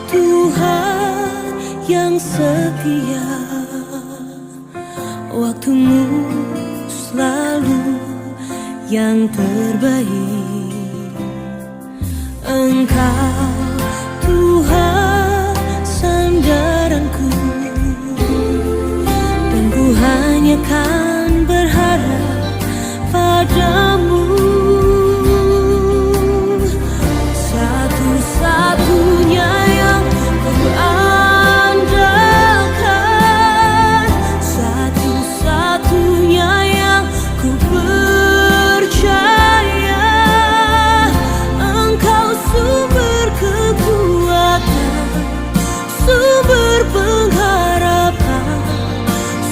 Tuhan yang setia, waktumu selalu yang terbaik. Engkau Tuhan sandaranku, dan ku hanya kan berharap padamu. Satu-satunya yang ku andalkan, satu-satunya yang ku percaya. Engkau sumber kekuatan, sumber pengharapan,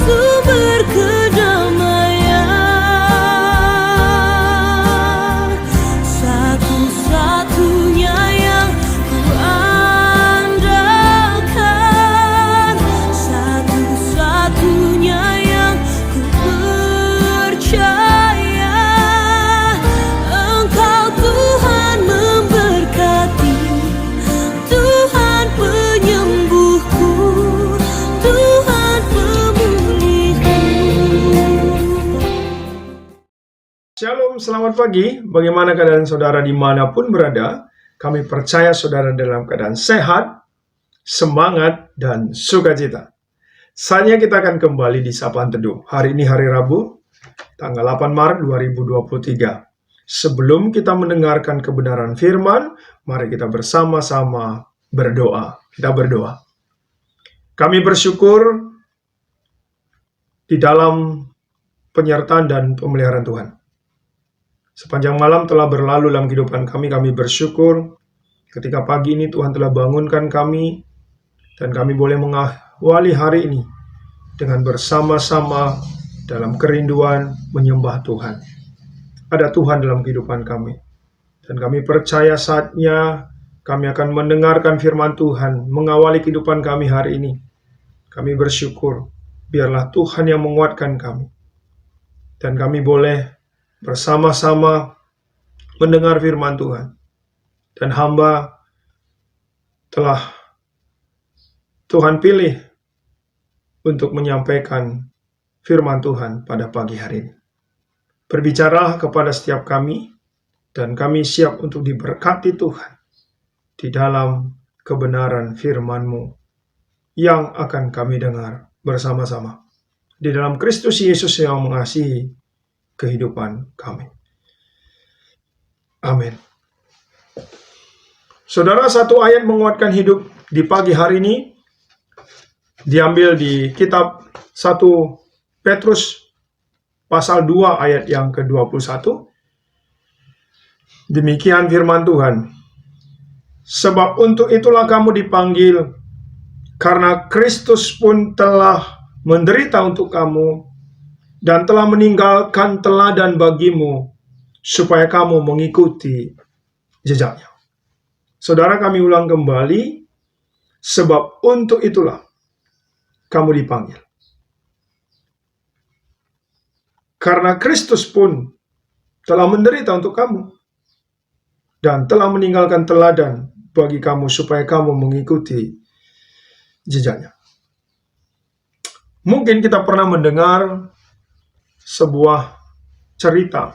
sumber kedamaian. Satu-satunya yang ku andalkan, satu-satunya yang ku percaya. Engkau Tuhan memberkati, Tuhan penyembuhku, Tuhan pemulihku. Shalom, selamat pagi. Bagaimana keadaan saudara dimanapun berada? Kami percaya saudara dalam keadaan sehat, semangat, dan sukacita. Saatnya kita akan kembali di Sapaan Teduh. Hari ini hari Rabu, tanggal 8 Maret 2023. Sebelum kita mendengarkan kebenaran firman, mari kita bersama-sama berdoa. Kita berdoa. Kami bersyukur di dalam penyertaan dan pemeliharaan Tuhan. Sepanjang malam telah berlalu dalam kehidupan kami bersyukur ketika pagi ini Tuhan telah bangunkan kami, dan kami boleh mengawali hari ini dengan bersama-sama dalam kerinduan menyembah Tuhan. Ada Tuhan dalam kehidupan kami, dan kami percaya saatnya kami akan mendengarkan firman Tuhan mengawali kehidupan kami hari ini. Kami bersyukur, biarlah Tuhan yang menguatkan kami, dan kami boleh bersama-sama mendengar firman Tuhan. Dan hamba telah Tuhan pilih untuk menyampaikan firman Tuhan pada pagi hari ini. Berbicaralah kepada setiap kami, dan kami siap untuk diberkati Tuhan di dalam kebenaran firman-Mu yang akan kami dengar bersama-sama di dalam Kristus Yesus yang mengasihi kehidupan kami. Amin. Saudara, satu ayat menguatkan hidup di pagi hari ini diambil di kitab 1 Petrus pasal 2 ayat yang ke-21. Demikian firman Tuhan. Sebab untuk itulah kamu dipanggil, karena Kristus pun telah menderita untuk kamu, dan telah meninggalkan teladan bagimu, supaya kamu mengikuti jejaknya. Saudara, kami ulang kembali, sebab untuk itulah kamu dipanggil. Karena Kristus pun telah menderita untuk kamu, dan telah meninggalkan teladan bagi kamu, supaya kamu mengikuti jejaknya. Mungkin kita pernah mendengar sebuah cerita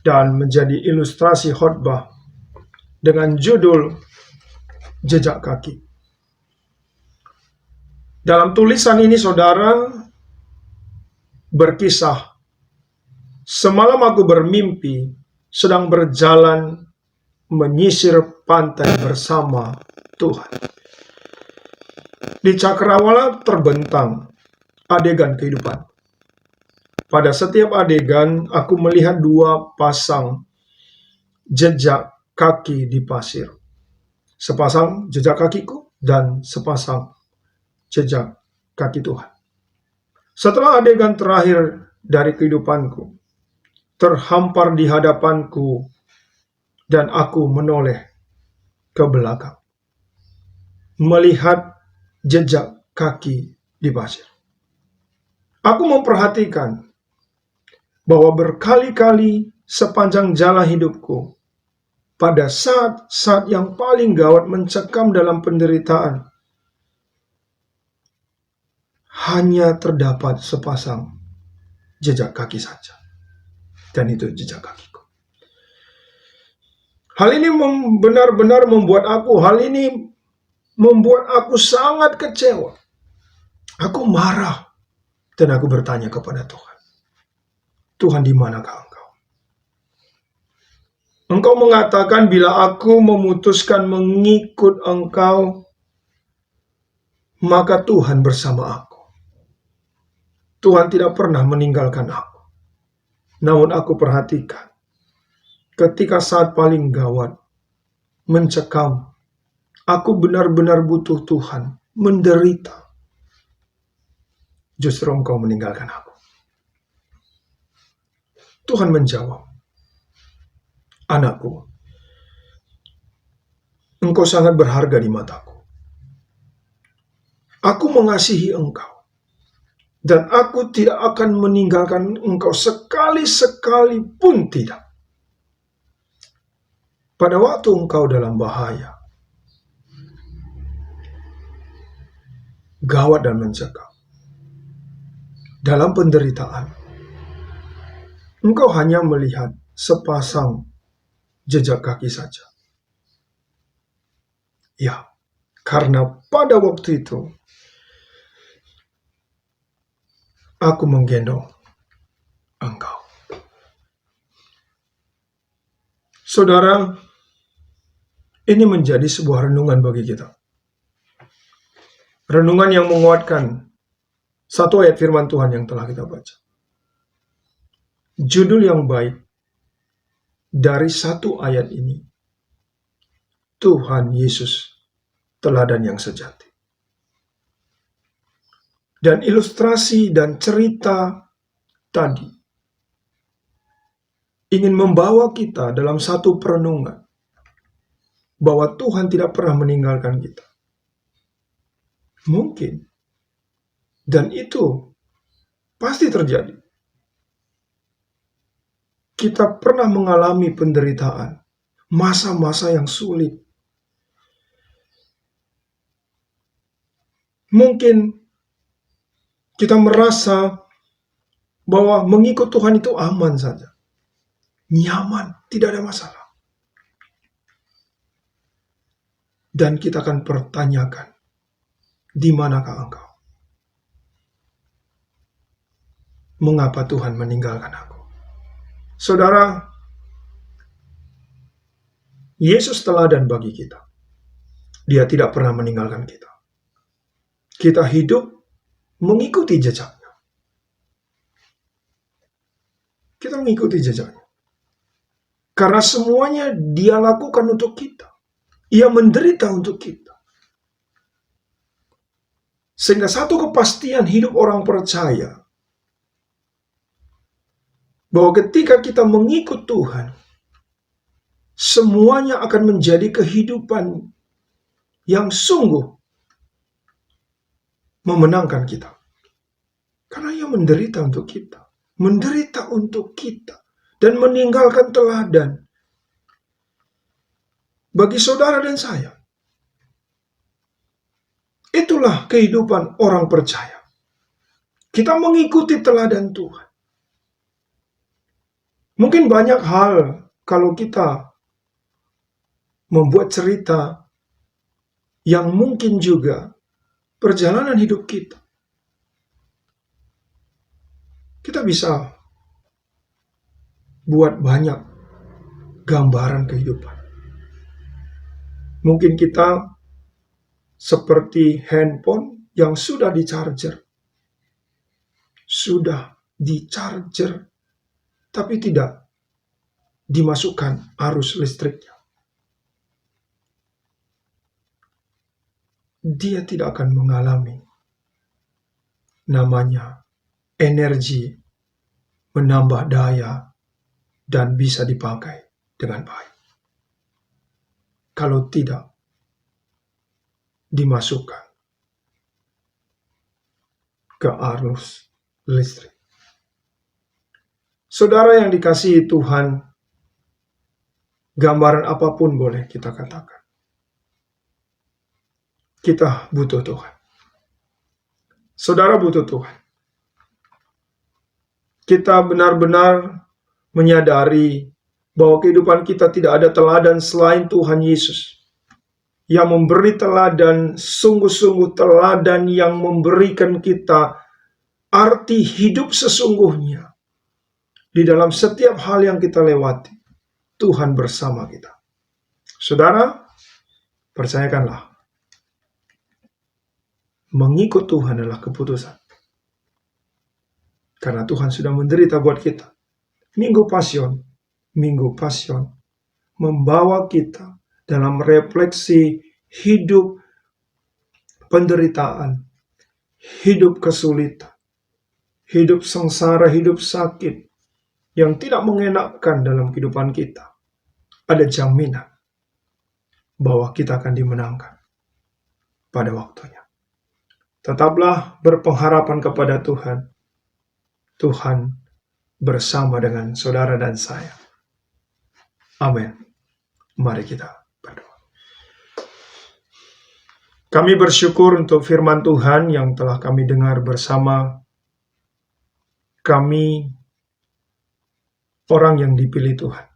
dan menjadi ilustrasi khotbah dengan judul Jejak Kaki. Dalam tulisan ini saudara berkisah, semalam aku bermimpi sedang berjalan menyisir pantai bersama Tuhan. Di cakrawala terbentang adegan kehidupan. Pada setiap adegan, aku melihat dua pasang jejak kaki di pasir. Sepasang jejak kakiku dan sepasang jejak kaki Tuhan. Setelah adegan terakhir dari kehidupanku terhampar di hadapanku, dan aku menoleh ke belakang, melihat jejak kaki di pasir. Aku memperhatikan bahwa berkali-kali sepanjang jalan hidupku, pada saat yang paling gawat mencekam dalam penderitaan, hanya terdapat sepasang jejak kaki saja. Dan itu jejak kakiku. Hal ini benar-benar membuat aku sangat kecewa. Aku marah dan aku bertanya kepada Tuhan. Tuhan, di manakah Engkau? Engkau mengatakan bila aku memutuskan mengikut Engkau, maka Tuhan bersama aku. Tuhan tidak pernah meninggalkan aku. Namun aku perhatikan, ketika saat paling gawat, mencekam, aku benar-benar butuh Tuhan, menderita. Justru Engkau meninggalkan aku. Tuhan menjawab, anakku, engkau sangat berharga di mataku. Aku mengasihi engkau, dan aku tidak akan meninggalkan engkau sekali-sekali pun tidak. Pada waktu engkau dalam bahaya, gawat dan mencekam, dalam penderitaan, engkau hanya melihat sepasang jejak kaki saja. Ya, karena pada waktu itu, aku menggendong engkau. Saudara, ini menjadi sebuah renungan bagi kita. Renungan yang menguatkan satu ayat firman Tuhan yang telah kita baca. Judul yang baik dari satu ayat ini, Tuhan Yesus, teladan yang sejati. Dan ilustrasi dan cerita tadi ingin membawa kita dalam satu perenungan bahwa Tuhan tidak pernah meninggalkan kita. Mungkin, dan itu pasti terjadi. Kita pernah mengalami penderitaan, masa-masa yang sulit. Mungkin kita merasa bahwa mengikut Tuhan itu aman saja. Nyaman, tidak ada masalah. Dan kita akan pertanyakan, di manakah engkau? Mengapa Tuhan meninggalkan aku? Saudara, Yesus teladan bagi kita. Dia tidak pernah meninggalkan kita. Kita hidup mengikuti jejaknya. Kita mengikuti jejaknya. Karena semuanya dia lakukan untuk kita. Ia menderita untuk kita. Sehingga satu kepastian hidup orang percaya, bahwa ketika kita mengikut Tuhan, semuanya akan menjadi kehidupan yang sungguh memenangkan kita. Karena ia menderita untuk kita. Menderita untuk kita. Dan meninggalkan teladan bagi saudara dan saya. Itulah kehidupan orang percaya. Kita mengikuti teladan Tuhan. Mungkin banyak hal kalau kita membuat cerita yang mungkin juga perjalanan hidup kita. Kita bisa buat banyak gambaran kehidupan. Mungkin kita seperti handphone yang sudah di-charger. Sudah di-charger, tapi tidak dimasukkan arus listriknya. Dia tidak akan mengalami namanya energi menambah daya dan bisa dipakai dengan baik. Kalau tidak dimasukkan ke arus listrik. Saudara yang dikasihi Tuhan, gambaran apapun boleh kita katakan. Kita butuh Tuhan. Saudara butuh Tuhan. Kita benar-benar menyadari bahwa kehidupan kita tidak ada teladan selain Tuhan Yesus. Yang memberi teladan, sungguh-sungguh teladan yang memberikan kita arti hidup sesungguhnya. Di dalam setiap hal yang kita lewati, Tuhan bersama kita. Saudara, percayakanlah, mengikut Tuhan adalah keputusan. Karena Tuhan sudah menderita buat kita. Minggu Pasion membawa kita dalam refleksi hidup penderitaan, hidup kesulitan, hidup sengsara, hidup sakit yang tidak mengenakkan dalam kehidupan kita. Ada jaminan bahwa kita akan dimenangkan pada waktunya. Tetaplah berpengharapan kepada Tuhan. Tuhan bersama dengan saudara dan saya. Amin. Mari kita berdoa. Kami bersyukur untuk firman Tuhan yang telah kami dengar bersama. Kami orang yang dipilih Tuhan.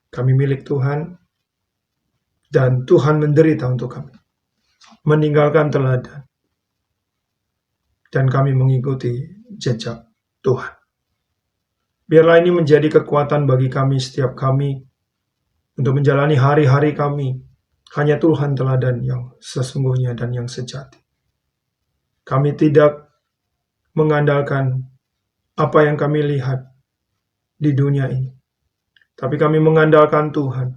Kami milik Tuhan. Dan Tuhan menderita untuk kami. Meninggalkan teladan. Dan kami mengikuti jejak Tuhan. Biarlah ini menjadi kekuatan bagi kami, setiap kami, untuk menjalani hari-hari kami. Hanya Tuhan teladan yang sesungguhnya dan yang sejati. Kami tidak mengandalkan apa yang kami lihat di dunia ini. Tapi kami mengandalkan Tuhan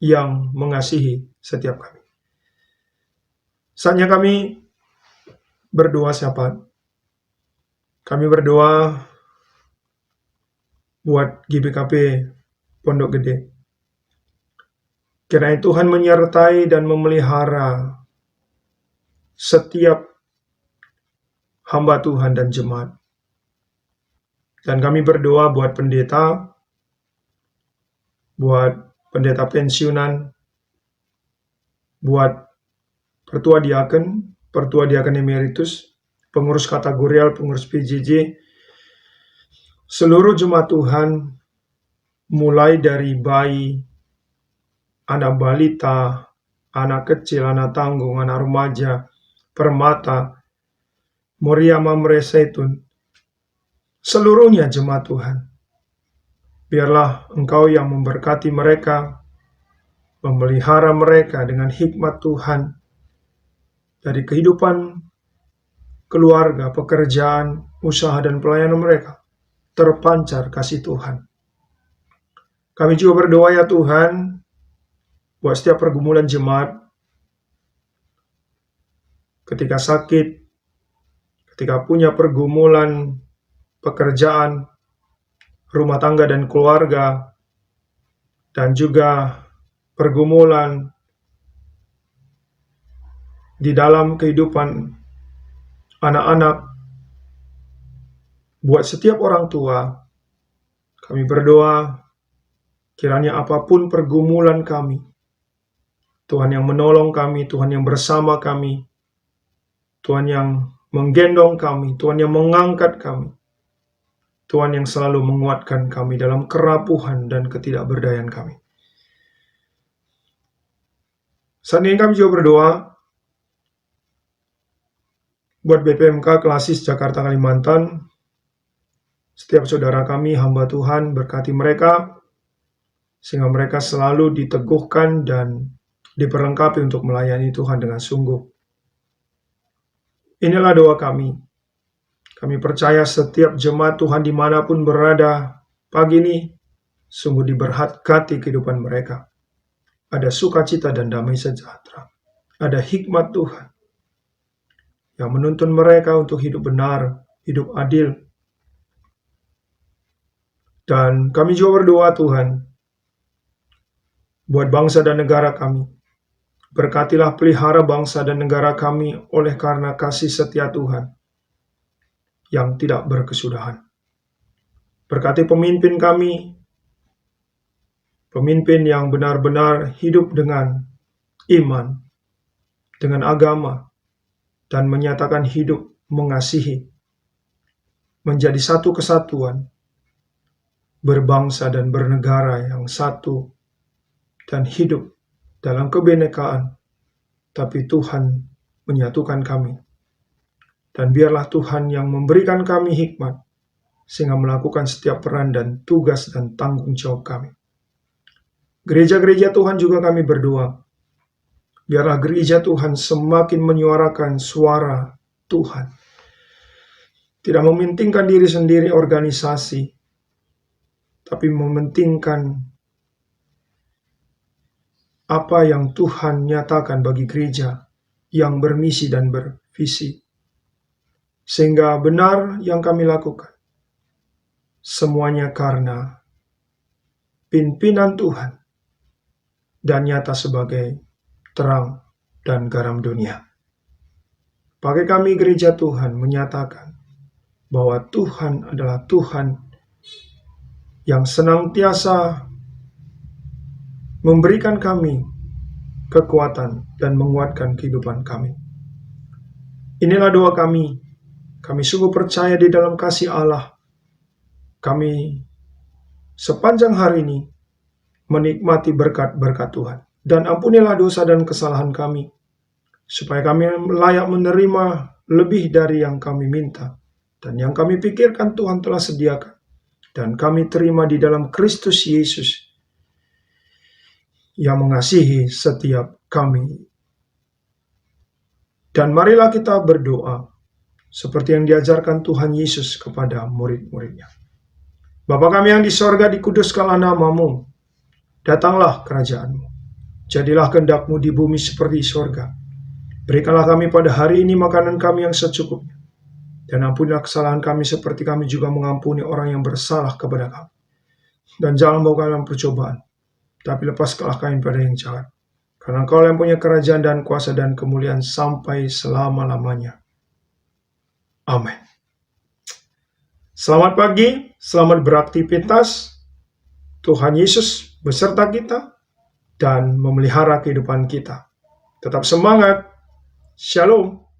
yang mengasihi setiap kami. Saatnya kami berdoa syafaat. Kami berdoa buat GBKP Pondok Gede. Kiranya Tuhan menyertai dan memelihara setiap hamba Tuhan dan jemaat. Dan kami berdoa buat pendeta pensiunan, buat pertua diaken emeritus, pengurus kategorial, pengurus PJJ, seluruh jemaat Tuhan, mulai dari bayi, anak balita, anak kecil, anak tanggung, anak remaja, permata, Moria Mamre Zaitun, seluruhnya jemaat Tuhan. Biarlah Engkau yang memberkati mereka, memelihara mereka dengan hikmat Tuhan, dari kehidupan keluarga, pekerjaan, usaha, dan pelayanan mereka, terpancar kasih Tuhan. Kami juga berdoa ya Tuhan, buat setiap pergumulan jemaat, ketika sakit, ketika punya pergumulan, pekerjaan, rumah tangga dan keluarga, dan juga pergumulan di dalam kehidupan anak-anak, buat setiap orang tua, kami berdoa, kiranya apapun pergumulan kami, Tuhan yang menolong kami, Tuhan yang bersama kami, Tuhan yang menggendong kami, Tuhan yang mengangkat kami, Tuhan yang selalu menguatkan kami dalam kerapuhan dan ketidakberdayaan kami. Saat ini kami juga berdoa buat BPMK Klasis Jakarta Kalimantan, setiap saudara kami, hamba Tuhan, berkati mereka, sehingga mereka selalu diteguhkan dan diperlengkapi untuk melayani Tuhan dengan sungguh. Inilah doa kami. Kami percaya setiap jemaat Tuhan dimanapun berada pagi ini, sungguh diberkati kehidupan mereka. Ada sukacita dan damai sejahtera. Ada hikmat Tuhan yang menuntun mereka untuk hidup benar, hidup adil. Dan kami juga berdoa Tuhan, buat bangsa dan negara kami. Berkatilah pelihara bangsa dan negara kami oleh karena kasih setia Tuhan yang tidak berkesudahan. Berkati pemimpin kami, pemimpin yang benar-benar hidup dengan iman, dengan agama, dan menyatakan hidup mengasihi, menjadi satu kesatuan, berbangsa dan bernegara yang satu, dan hidup dalam kebinekaan, tapi Tuhan menyatukan kami. Dan biarlah Tuhan yang memberikan kami hikmat, sehingga melakukan setiap peran dan tugas dan tanggung jawab kami. Gereja-gereja Tuhan juga kami berdoa, biarlah gereja Tuhan semakin menyuarakan suara Tuhan. Tidak mementingkan diri sendiri organisasi, tapi mementingkan apa yang Tuhan nyatakan bagi gereja yang bermisi dan bervisi. Sehingga benar yang kami lakukan, semuanya karena pimpinan Tuhan dan nyata sebagai terang dan garam dunia. Pakai kami gereja Tuhan menyatakan bahwa Tuhan adalah Tuhan yang senantiasa memberikan kami kekuatan dan menguatkan kehidupan kami. Inilah doa kami. Kami sungguh percaya di dalam kasih Allah. Kami sepanjang hari ini menikmati berkat-berkat Tuhan. Dan ampunilah dosa dan kesalahan kami, supaya kami layak menerima lebih dari yang kami minta. Dan yang kami pikirkan Tuhan telah sediakan. Dan kami terima di dalam Kristus Yesus, yang mengasihi setiap kami. Dan marilah kita berdoa, seperti yang diajarkan Tuhan Yesus kepada murid-muridnya. Bapa kami yang di sorga, dikuduskanlah namamu. Datanglah kerajaan-mu. Jadilah kehendak-mu di bumi seperti di sorga. Berikanlah kami pada hari ini makanan kami yang secukupnya. Dan ampunilah kesalahan kami seperti kami juga mengampuni orang yang bersalah kepada kami. Dan jangan bawa kami dalam percobaan, tapi lepaskanlah kami pada yang jahat. Karena Engkau yang punya kerajaan dan kuasa dan kemuliaan sampai selama-lamanya. Amin. Selamat pagi, selamat beraktivitas. Tuhan Yesus beserta kita dan memelihara kehidupan kita. Tetap semangat. Shalom.